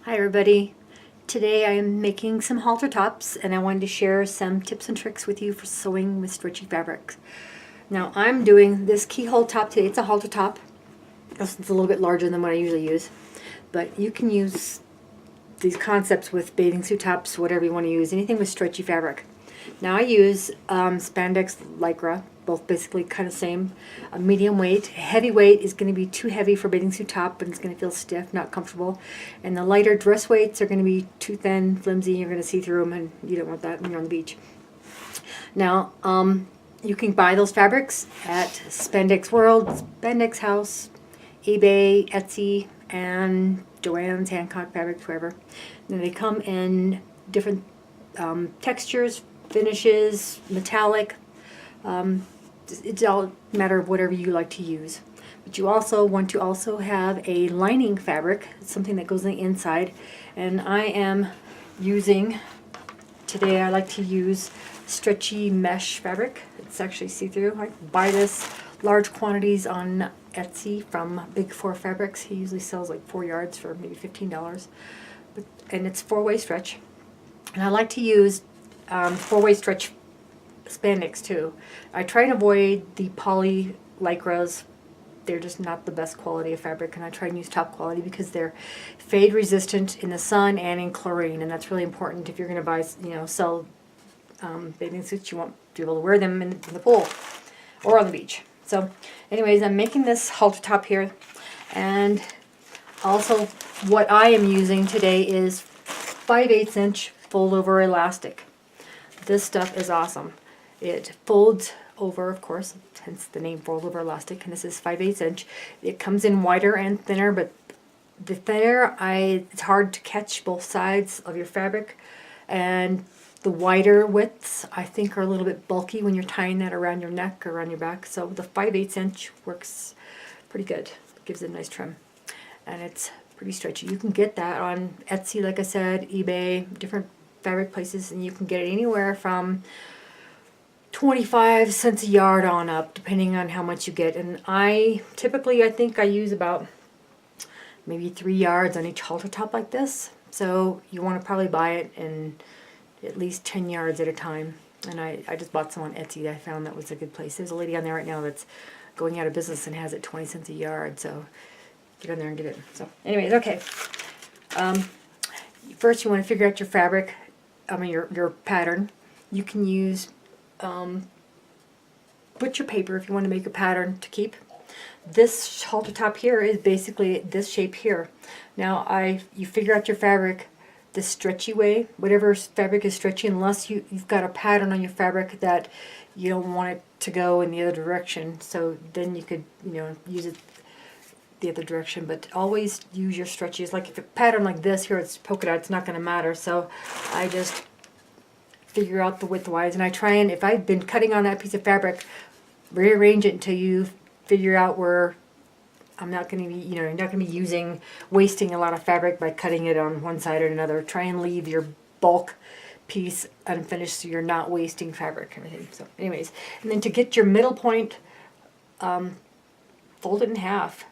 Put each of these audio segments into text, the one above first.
Hi everybody. Today I am making some halter tops and I wanted to share some tips and tricks with you for sewing with stretchy fabrics. Now I'm doing this keyhole top today. It's a halter top. It's a little bit larger than what I usually use. But you can use these concepts with bathing suit tops, whatever you want to use, anything with stretchy fabric. Now I use spandex lycra, both basically kind of same, a medium weight. Heavy weight is going to be too heavy for bathing suit top, and it's going to feel stiff, not comfortable. And the lighter dress weights are going to be too thin, flimsy, you're going to see through them, and you don't want that when you're on the beach. Now, you can buy those fabrics at Spandex World, Spandex House, eBay, Etsy, and Joann's, Hancock Fabrics, wherever. And they come in different textures, finishes, metallic. It's all a matter of whatever you like to use. But you also want to also have a lining fabric, something that goes on the inside. And I am using, today I like to use stretchy mesh fabric. It's actually see-through. I buy this large quantities on Etsy from Big Four Fabrics. He usually sells like 4 yards for maybe $15. And it's 4-way stretch. And I like to use 4-way stretch spandex too. I try and avoid the poly lycras. They're just not the best quality of fabric, and I try and use top quality because they're fade resistant in the sun and in chlorine, and that's really important if you're going to buy, sell bathing suits. You want to be able to wear them in the pool or on the beach. So anyways, I'm making this halter top here, and also what I am using today is 5/8 inch fold over elastic. This stuff is awesome. It folds over, of course, hence the name fold over elastic, and this is 5/8 inch. It comes in wider and thinner, but the thinner, it's hard to catch both sides of your fabric, and the wider widths I think are a little bit bulky when you're tying that around your neck or around your back. So the 5/8 inch works pretty good. It gives it a nice trim, and it's pretty stretchy. You can get that on Etsy, like I said, eBay, different fabric places, and you can get it anywhere from 25 cents a yard on up, depending on how much you get. And I think I use about maybe 3 yards on each halter top like this. So you want to probably buy it in at least 10 yards at a time. And I just bought some on Etsy. I found that was a good place. There's a lady on there right now that's going out of business and has it 20 cents a yard. So get on there and get it. So anyways, okay. First you want to figure out your fabric, your pattern. You can use butcher paper if you want to make a pattern to keep. This halter top here is basically this shape here. Now you figure out your fabric the stretchy way, whatever fabric is stretchy, unless you've got a pattern on your fabric that you don't want it to go in the other direction. So then you could use it the other direction, but always use your stretchies. Like if a pattern like this here, it's polka dot, it's not going to matter. So I just figure out the width-wise, and I try and, if I've been cutting on that piece of fabric, rearrange it until you figure out where I'm not going to be, you're not going to be wasting a lot of fabric by cutting it on one side or another. Try and leave your bulk piece unfinished so you're not wasting fabric and everything. So anyways, and then to get your middle point, fold it in half.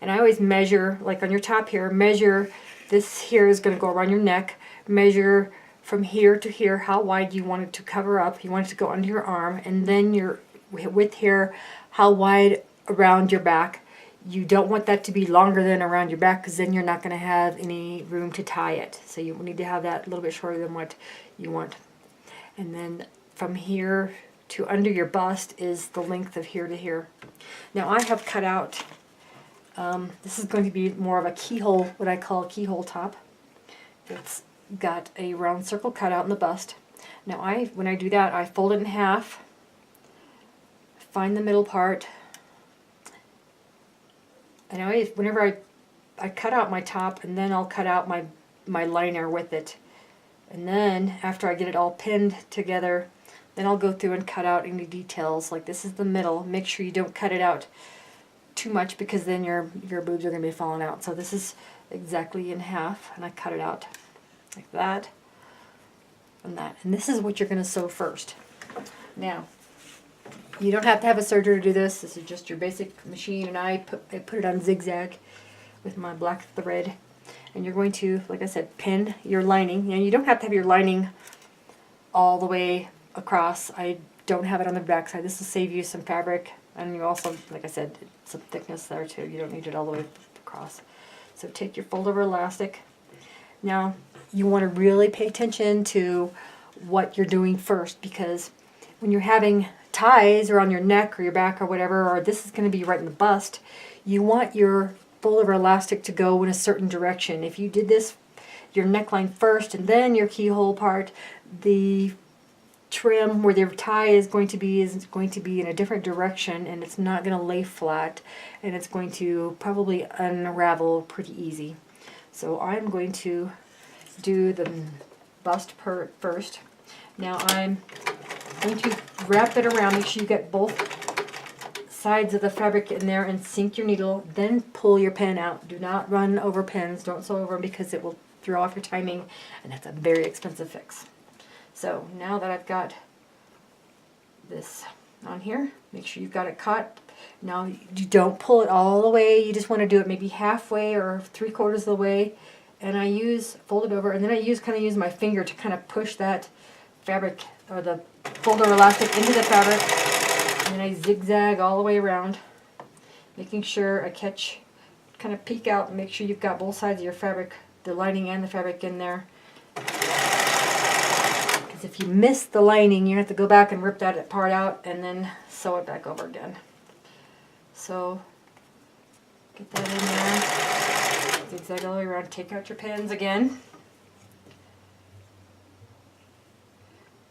And I always measure, like on your top here, measure, this here is going to go around your neck, measure from here to here how wide you want it to cover up. You want it to go under your arm, and then your width here, how wide around your back. You don't want that to be longer than around your back, because then you're not going to have any room to tie it. So you need to have that a little bit shorter than what you want. And then from here to under your bust is the length of here to here. Now I have cut out, this is going to be more of a keyhole, what I call a keyhole top. It's got a round circle cut out in the bust. Now when I do that, I fold it in half, find the middle part, and whenever I cut out my top, and then I'll cut out my liner with it, and then after I get it all pinned together, then I'll go through and cut out any details. Like this is the middle. Make sure you don't cut it out too much, because then your boobs are going to be falling out. So this is exactly in half, and I cut it out like that and that. And this is what you're going to sew first. Now, you don't have to have a serger to do this. This is just your basic machine, and I put it on zigzag with my black thread. And you're going to, like I said, pin your lining. And you don't have to have your lining all the way across. I don't have it on the back side. This will save you some fabric. And you also, like I said, some thickness there too. You don't need it all the way across. So take your fold over elastic. Now, you want to really pay attention to what you're doing first, because when you're having ties or on your neck or your back or whatever, or this is going to be right in the bust, you want your fold over elastic to go in a certain direction. If you did this, your neckline first and then your keyhole part, the trim where the tie is going to be in a different direction, and it's not going to lay flat, and it's going to probably unravel pretty easy. So I'm going to do the bust part first. Now I'm going to wrap it around. Make sure you get both sides of the fabric in there and sink your needle. Then pull your pen out. Do not run over pins. Don't sew over them because it will throw off your timing, and that's a very expensive fix. So now that I've got this on here, make sure you've got it caught. Now you don't pull it all the way. You just want to do it maybe halfway or 3/4 of the way. And I fold it over, and then I kind of use my finger to kind of push that fabric or the fold over elastic into the fabric, and then I zigzag all the way around, making sure I kind of peek out and make sure you've got both sides of your fabric, the lining and the fabric in there. Because if you miss the lining, you have to go back and rip that part out and then sew it back over again. So get that in there, zigzag all the way around, take out your pins again.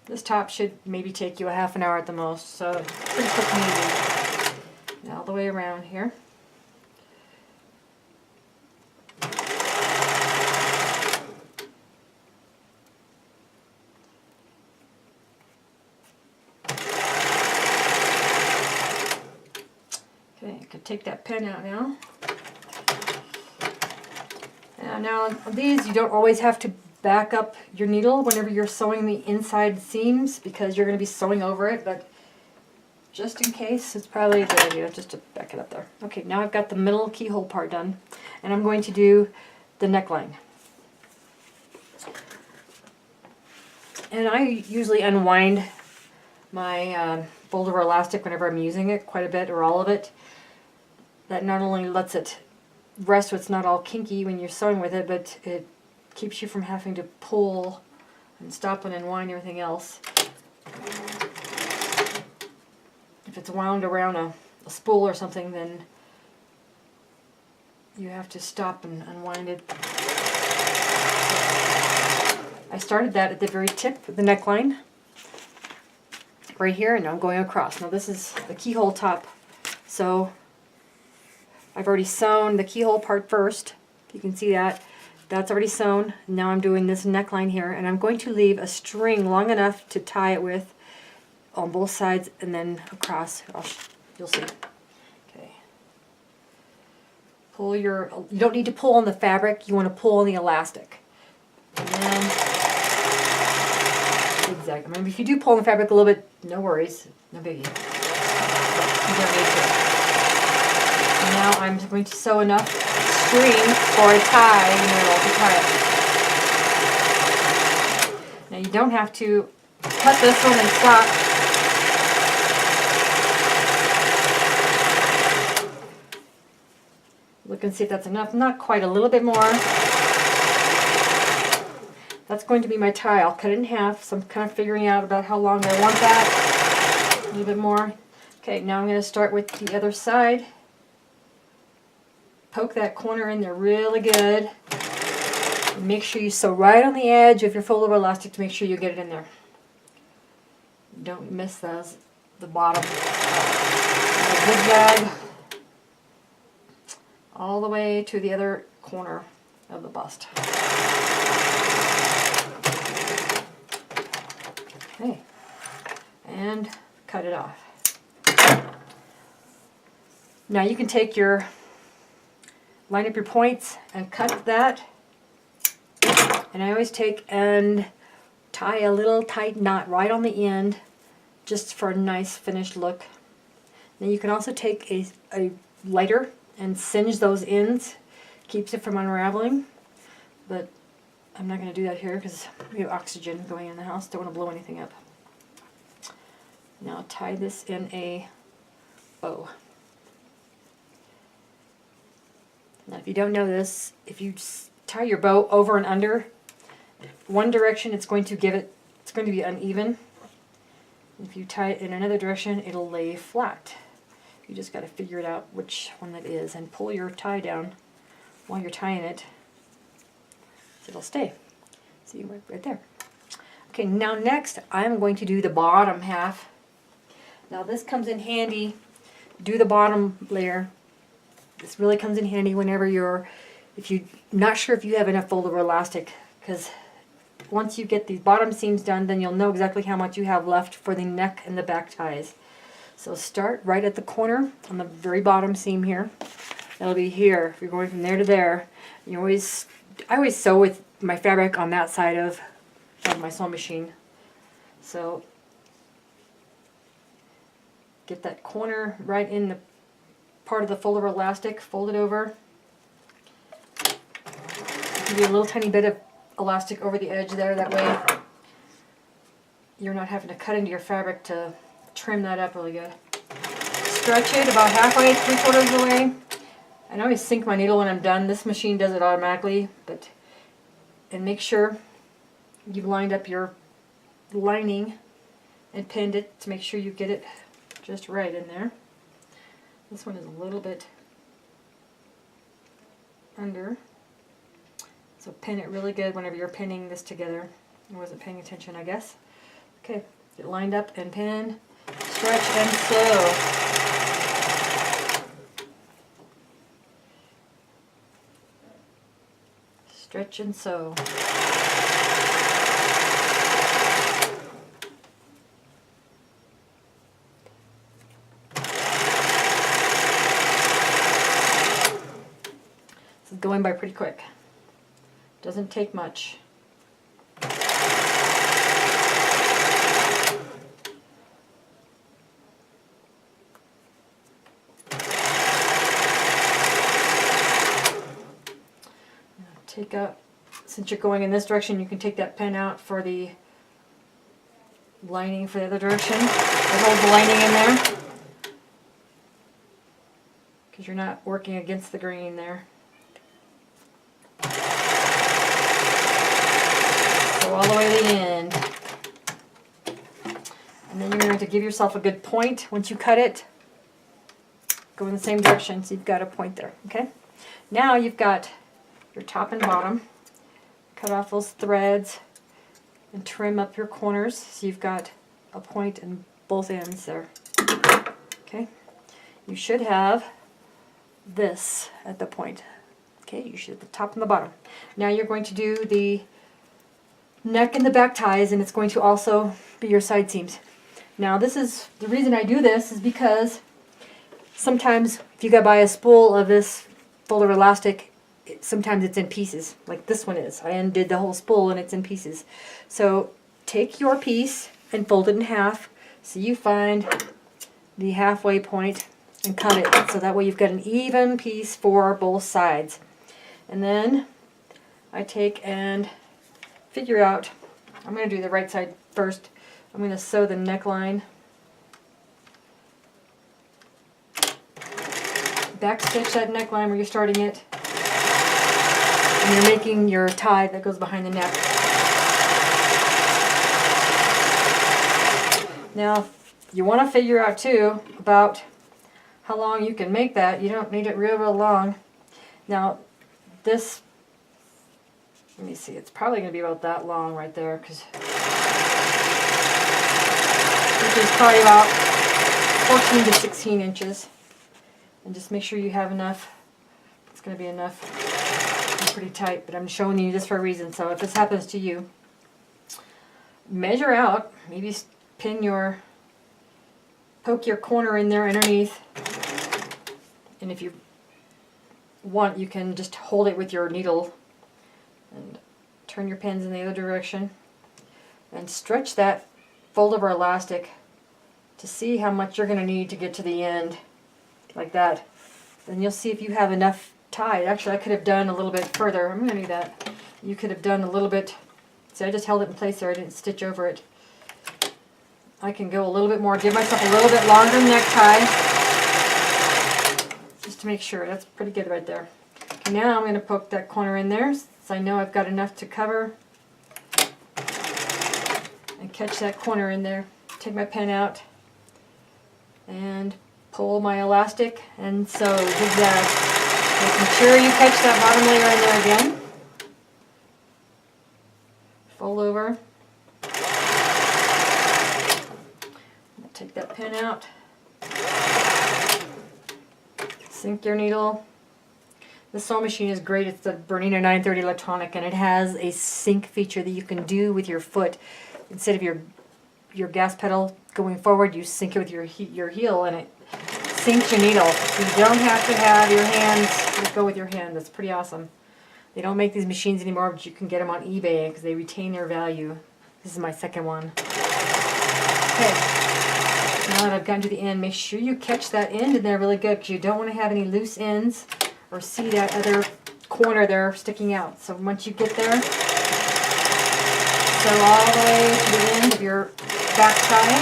This top should maybe take you a half an hour at the most, so pretty quick and easy. Now all the way around here. Okay, I can take that pen out now. And now these, you don't always have to back up your needle whenever you're sewing the inside seams, because you're going to be sewing over it, but just in case, it's probably a good idea just to back it up there. Okay, now I've got the middle keyhole part done, and I'm going to do the neckline. And I usually unwind my fold over elastic whenever I'm using it quite a bit, or all of it. That not only lets it rest so it's not all kinky when you're sewing with it, but it keeps you from having to pull and stop and unwind everything else. If it's wound around a spool or something, then you have to stop and unwind it. I started that at the very tip of the neckline, right here, and now I'm going across. Now this is the keyhole top, so I've already sewn the keyhole part first. You can see that. That's already sewn. Now I'm doing this neckline here, and I'm going to leave a string long enough to tie it with on both sides and then across. You'll see. Okay. Pull you don't need to pull on the fabric, you want to pull on the elastic. And then zigzag. I mean, if you do pull on the fabric a little bit, no worries, no biggie. But you don't need to. Now I'm going to sew enough string for a tie in the middle to tie it. Now you don't have to cut this one and stop. Look and see if that's enough. Not quite, a little bit more. That's going to be my tie. I'll cut it in half, so I'm kind of figuring out about how long I want that. A little bit more. Okay, now I'm going to start with the other side. Poke that corner in there really good. And make sure you sew right on the edge of your fold over elastic to make sure you get it in there. Don't miss those, the bottom. Zigzag all the way to the other corner of the bust. Okay, and cut it off. Now you can take line up your points and cut that. And I always take and tie a little tight knot right on the end, just for a nice finished look. Then you can also take a lighter and singe those ends, keeps it from unraveling. but I'm not going to do that here because we have oxygen going in the house. Don't want to blow anything up. Now tie this in a bow. Now if you don't know this, if you tie your bow over and under one direction, it's going to be uneven. If you tie it in another direction, it'll lay flat. You just got to figure it out which one that is and pull your tie down while you're tying it. It'll stay. See, right there. Okay, now next I'm going to do the bottom half. Now this comes in handy. Do the bottom layer. This really comes in handy whenever if you're not sure if you have enough foldable elastic, because once you get these bottom seams done, then you'll know exactly how much you have left for the neck and the back ties. So start right at the corner on the very bottom seam here. That'll be here. If you're going from there to there, I always sew with my fabric on that side of my sewing machine. So get that corner right in the part of the foldable elastic, fold it over. Give you a little tiny bit of elastic over the edge there, that way you're not having to cut into your fabric to trim that up really good. Stretch it about halfway, 3/4 of the way. I always sink my needle when I'm done. This machine does it automatically, and make sure you've lined up your lining and pinned it to make sure you get it just right in there. This one is a little bit under, so pin it really good whenever you're pinning this together. I wasn't paying attention, I guess. Okay, get lined up and pinned, stretch and sew. Stretch and sew. This is going by pretty quick. Doesn't take much. Take out, since you're going in this direction, you can take that pin out for the lining for the other direction. It holds the lining in there because you're not working against the grain there. Go all the way to the end. And then you're going to give yourself a good point once you cut it. Go in the same direction, so you've got a point there. Okay. Now you've got your top and bottom. Cut off those threads and trim up your corners so you've got a point in both ends there. Okay. You should have this at the point. Okay, you should have the top and the bottom. Now you're going to do the neck and the back ties, and it's going to also be your side seams. Now this is the reason I do this is because sometimes if you go buy a spool of this folded elastic, sometimes it's in pieces, like this one is. I undid the whole spool and it's in pieces. So take your piece and fold it in half so you find the halfway point and cut it, so that way you've got an even piece for both sides. And then I take and figure out, I'm going to do the right side first. I'm going to sew the neckline, back stitch that neckline where you're starting it, and you're making your tie that goes behind the neck. Now you want to figure out too about how long you can make that. You don't need it real long. Now this, let me see, it's probably going to be about that long right there, because which is probably about 14 to 16 inches. And just make sure you have enough. It's going to be enough. It's pretty tight, but I'm showing you this for a reason. So if this happens to you, measure out, maybe poke your corner in there underneath. And if you want, you can just hold it with your needle and turn your pins in the other direction and stretch that foldable elastic to see how much you're going to need to get to the end, like that. Then you'll see if you have enough tied. Actually, I could have done a little bit further. I'm going to do that. You could have done a little bit. See, I just held it in place there. I didn't stitch over it. I can go a little bit more, give myself a little bit longer necktie, just to make sure. That's pretty good right there. Okay, now I'm going to poke that corner in there, so I know I've got enough to cover, and catch that corner in there. Take my pen out, and pull my elastic, and sew zigzag. Making sure you catch that bottom layer in there again. Fold over. Take that pin out, sink your needle. The sewing machine is great. It's the Bernina 930 electronic, and it has a sink feature that you can do with your foot. Instead of your gas pedal going forward, you sink it with your heel, and it sinks your needle. You don't have to have your hands, just go with your hand. That's pretty awesome. They don't make these machines anymore, but you can get them on eBay because they retain their value. This is my second one. Okay. Now that I've gotten to the end, make sure you catch that end in there really good, because you don't want to have any loose ends or see that other corner there sticking out. So once you get there, sew all the way to the end of your back tie.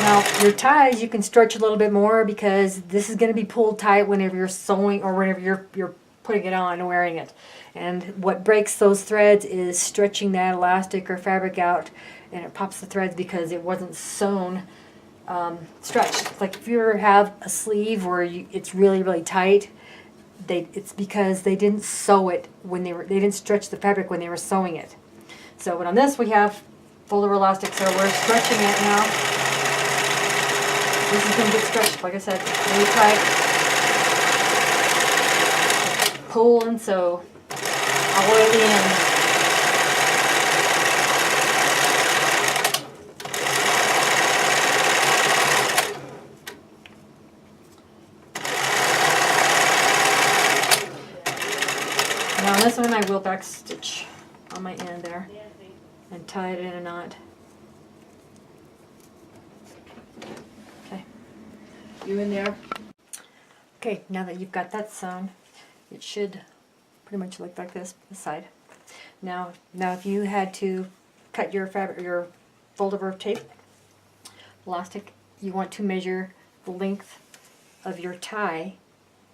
Now your ties you can stretch a little bit more, because this is going to be pulled tight whenever you're sewing or whenever you're putting it on and wearing it. And what breaks those threads is stretching that elastic or fabric out, and it pops the threads because it wasn't sewn stretched. Like if you ever have a sleeve where it's really, really tight, it's because they didn't sew it when they didn't stretch the fabric when they were sewing it. So, but on this we have fold over elastic, so we're stretching it now. This is going to get stretched, like I said, really tight. Pull and sew all the way to the end. Now on this one I will back stitch on my end there and tie it in a knot. Okay, you in there? Okay, now that you've got that sewn, it should pretty much look like this side. Now if you had to cut your fabric, your fold over tape elastic, you want to measure the length of your tie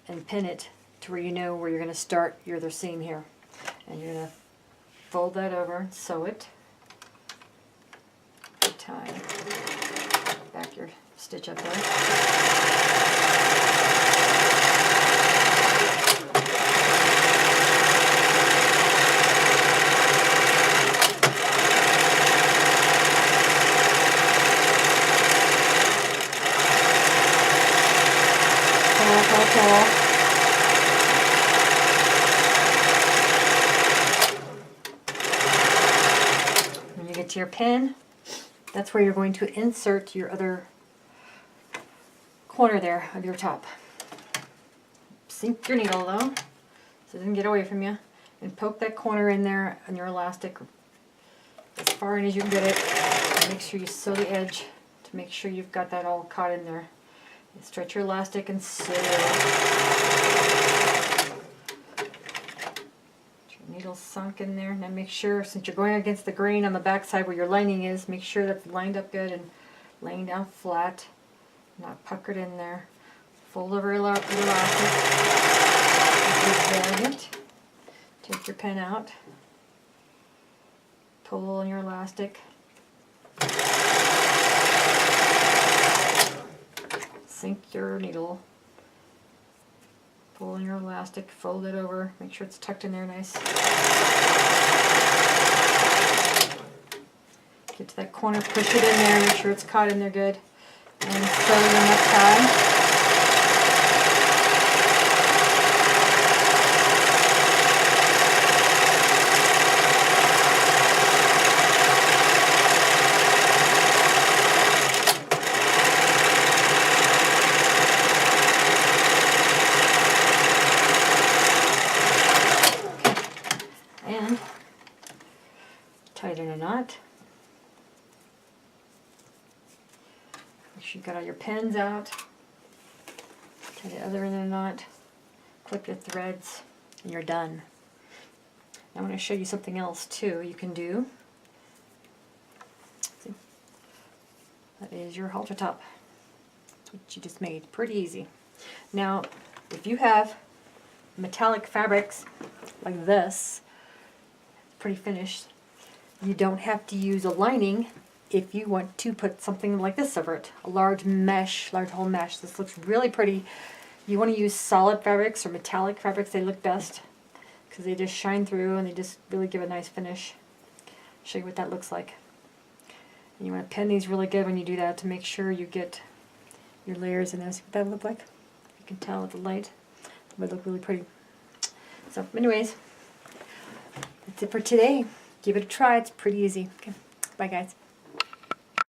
and pin it to where you know where you're going to start your other seam here. And you're going to fold that over and sew it. Tie back your stitch up there. Pull. When you get to your pin, that's where you're going to insert your other corner there of your top. Sink your needle though, so it doesn't get away from you, and poke that corner in there on your elastic as far in as you can get it. And make sure you sew the edge to make sure you've got that all caught in there. And stretch your elastic and sew. Needle sunk in there. Now make sure, since you're going against the grain on the back side where your lining is, make sure that's lined up good and laying down flat, not puckered in there. Fold over your elastic, zigzag it, take your pen out, pull on your elastic, sink your needle, pull on your elastic, fold it over, make sure it's tucked in there nice. Get to that corner, push it in there, make sure it's caught in there good, and sew your necktie. Tie it in a knot. Make sure you've got all your pins out. Tie the other end in a knot. Clip your threads, and you're done. I want to show you something else too you can do. See? That is your halter top. That's what you just made. Pretty easy. Now, if you have metallic fabrics like this, pretty finished, you don't have to use a lining if you want to put something like this over it. A large mesh, large whole mesh. This looks really pretty. You want to use solid fabrics or metallic fabrics. They look best because they just shine through and they just really give a nice finish. Show you what that looks like. And you want to pin these really good when you do that to make sure you get your layers in there. See what that would look like? You can tell with the light. It would look really pretty. So anyways, that's it for today. Give it a try. It's pretty easy. Okay. Bye guys.